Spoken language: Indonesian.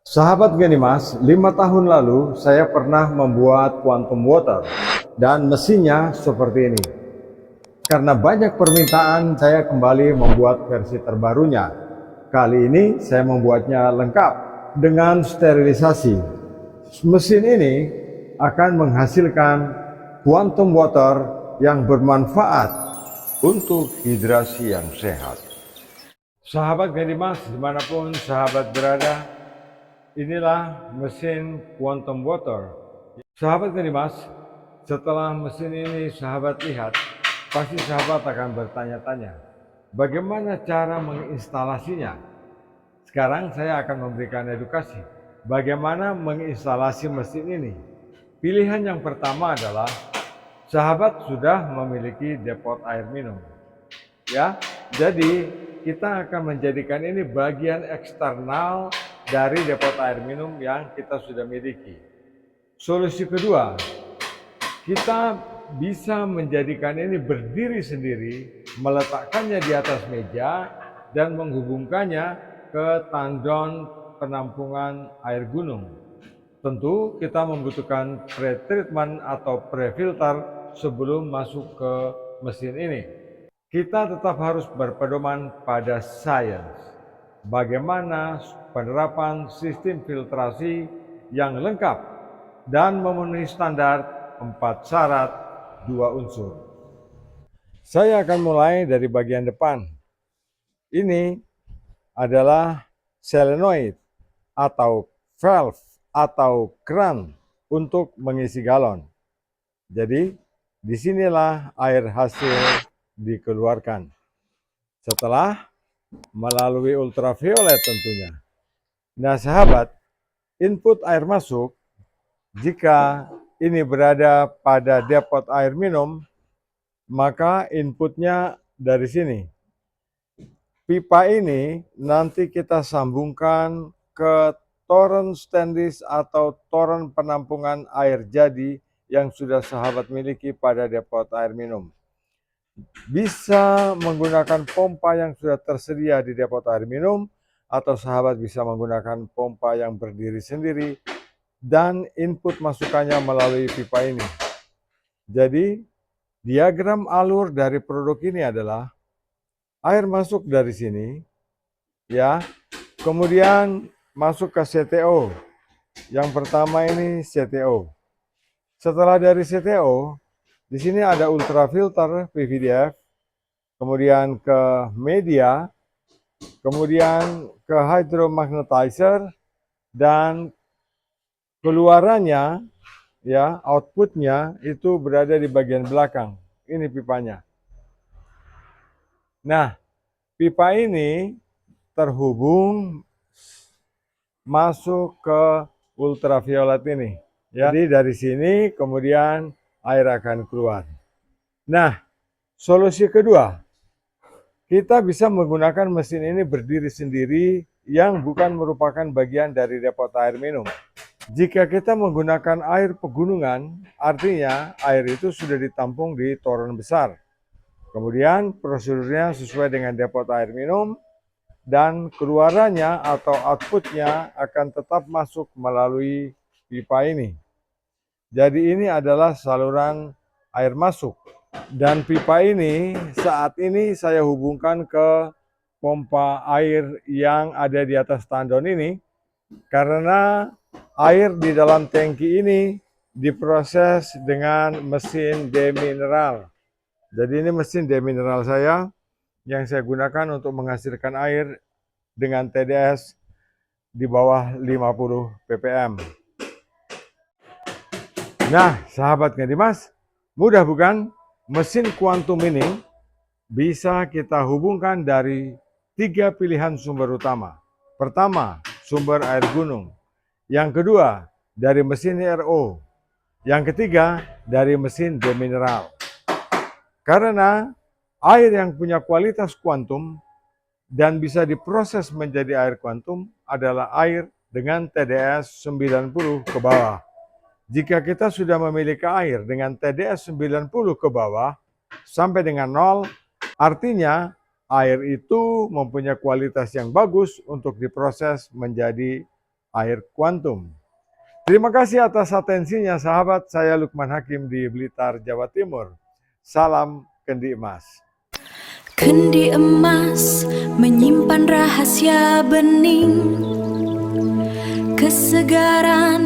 Sahabat Genimas, 5 tahun lalu saya pernah membuat quantum water dan mesinnya seperti ini. Karena banyak permintaan, saya kembali membuat versi terbarunya. Kali ini saya membuatnya lengkap dengan sterilisasi. Mesin ini akan menghasilkan quantum water yang bermanfaat untuk hidrasi yang sehat. Sahabat Genimas, dimanapun sahabat berada, inilah mesin quantum water. Sahabat Genimas, setelah mesin ini sahabat lihat, pasti sahabat akan bertanya-tanya, bagaimana cara menginstalasinya? Sekarang saya akan memberikan edukasi, bagaimana menginstalasi mesin ini. Pilihan yang pertama adalah, sahabat sudah memiliki depot air minum. Ya, jadi kita akan menjadikan ini bagian eksternal dari depot air minum yang kita sudah miliki. Solusi kedua, kita bisa menjadikan ini berdiri sendiri, meletakkannya di atas meja dan menghubungkannya ke tandon penampungan air gunung. Tentu kita membutuhkan pre-treatment atau pre-filter sebelum masuk ke mesin ini. Kita tetap harus berpedoman pada sains. Bagaimana penerapan sistem filtrasi yang lengkap dan memenuhi standar 4 syarat 2 unsur. Saya akan mulai dari bagian depan. Ini adalah solenoid atau valve atau keran untuk mengisi galon. Jadi disinilah air hasil dikeluarkan setelah melalui ultraviolet tentunya. Nah sahabat, input air masuk jika ini berada pada depot air minum, maka inputnya dari sini. Pipa ini nanti kita sambungkan ke toren stainless atau toren penampungan air jadi yang sudah sahabat miliki pada depot air minum. Bisa menggunakan pompa yang sudah tersedia di depot air minum, atau sahabat bisa menggunakan pompa yang berdiri sendiri dan input masukannya melalui pipa ini. Jadi diagram alur dari produk ini adalah air masuk dari sini, ya, kemudian masuk ke CTO. Yang pertama ini CTO. Setelah dari CTO, di sini ada ultrafilter PVDF, kemudian ke media, kemudian ke hydromagnetizer, dan keluarannya, ya, outputnya itu berada di bagian belakang. Ini pipanya. Nah, pipa ini terhubung masuk ke ultraviolet ini. Ya. Jadi dari sini kemudian air akan keluar. Nah, solusi kedua, kita bisa menggunakan mesin ini berdiri sendiri yang bukan merupakan bagian dari depot air minum. Jika kita menggunakan air pegunungan, artinya air itu sudah ditampung di toren besar. Kemudian prosedurnya sesuai dengan depot air minum dan keluarannya atau outputnya akan tetap masuk melalui pipa ini. Jadi ini adalah saluran air masuk. Dan pipa ini saat ini saya hubungkan ke pompa air yang ada di atas tandon ini, karena air di dalam tangki ini diproses dengan mesin demineral. Jadi ini mesin demineral saya yang saya gunakan untuk menghasilkan air dengan TDS di bawah 50 ppm. Nah, sahabat Genimas, mudah bukan? Mesin kuantum ini bisa kita hubungkan dari 3 pilihan sumber utama. Pertama, sumber air gunung. Yang kedua, dari mesin RO. Yang ketiga, dari mesin demineral. Karena air yang punya kualitas kuantum dan bisa diproses menjadi air kuantum adalah air dengan TDS 90 ke bawah. Jika kita sudah memiliki air dengan TDS 90 ke bawah sampai dengan 0, artinya air itu mempunyai kualitas yang bagus untuk diproses menjadi air kuantum. Terima kasih atas atensinya sahabat, saya Lukman Hakim di Blitar, Jawa Timur. Salam Kendi Emas. Kendi emas menyimpan rahasia bening, kesegaran